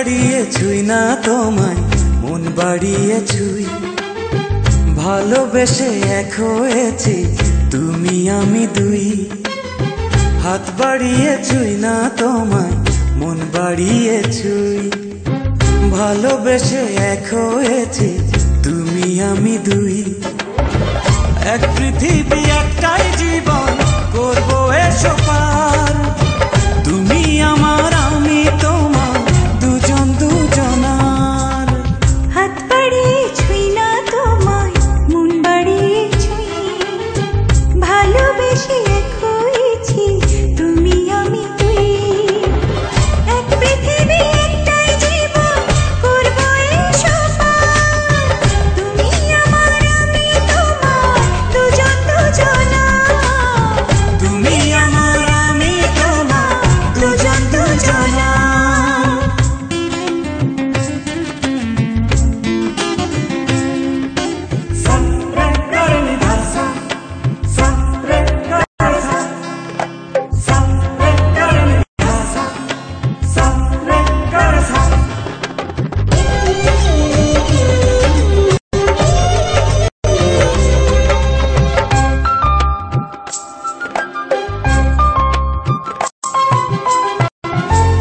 বাড়িয়ে ছুঁই না তোমায়, মন বাড়িয়ে ছুঁই। ভালোবেসে এক হয়েছি তুমি আমি দুই। হাত বাড়িয়ে ছুঁই না তোমায়, মন বাড়িয়ে ছুঁই। ভালোবেসে এক হয়েছি তুমি আমি দুই। এক পৃথিবী একটাই জীবন, করবো এসো পার। তুমি আমার আমি তোমার, দুজন দুজনার। হাত বাড়িয়ে ছুঁই না তোমায়, মন বাড়িয়ে ছুঁই। ভালোবেসে এক হয়েছি তুমি আমি দুই। এক পৃথিবী একটাই জীবন, করবো এসো পার। তুমি আমার আমি তোমার, দুজন দুজনার। তুমি আমার আমি তোমার, দুজন দুজনার।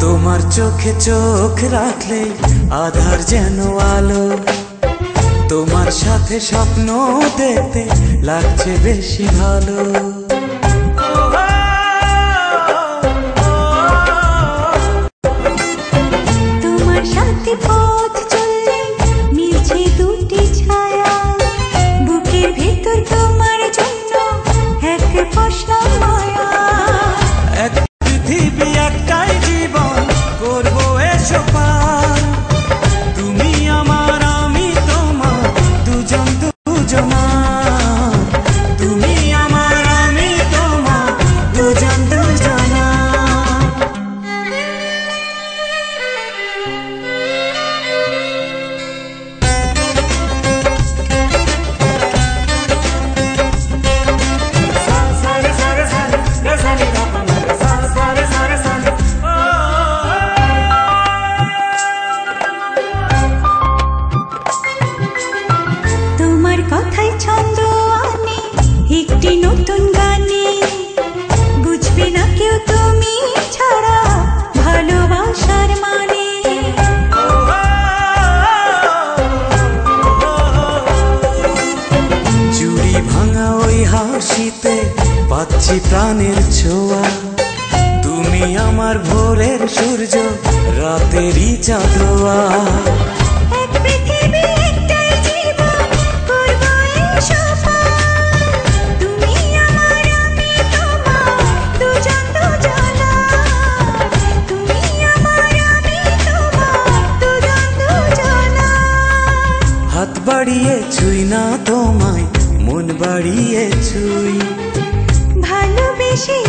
তোমার চোখে চোখ রাখলে আধার যেন আলো। তোমার সাথে স্বপ্ন দেখতে লাগছে বেশি ভালো। তোমার সাথে পথ চললে মিলছে দুটি ছায়া। বুকের ভেতর তোমার জন্য এক প্রশ্ন মায়া। এক পৃথিবী একটাই জীবন, করবো এসো পার। তুমি আমার আমি তোমার, দুজন দুজনার। তুমি আমার আমি তোমার, দুজন দুজনার। তোমার কথাই ছন্দ আনে একটি নতুন গানে। বুঝবে না কেউ তুমি ছাড়া ভালোবাসার মানে। চুড়ি ভাঙা ওই হাসিতে পাচ্ছি প্রাণের ছোঁয়া। তুমি আমার ভোরের সূর্য, রাতেরই চাঁদোয়া। এক পৃথিবী একটাই জীবন, করবো এসো পার। তুমি আমার আমি তোমার, দুজন দুজনার। তুমি আমার আমি তোমার, দুজন দুজনার। হাত বাড়িয়ে ছুঁই না তোমায়, মন বাড়িয়ে ছুঁই। ভালোবেসে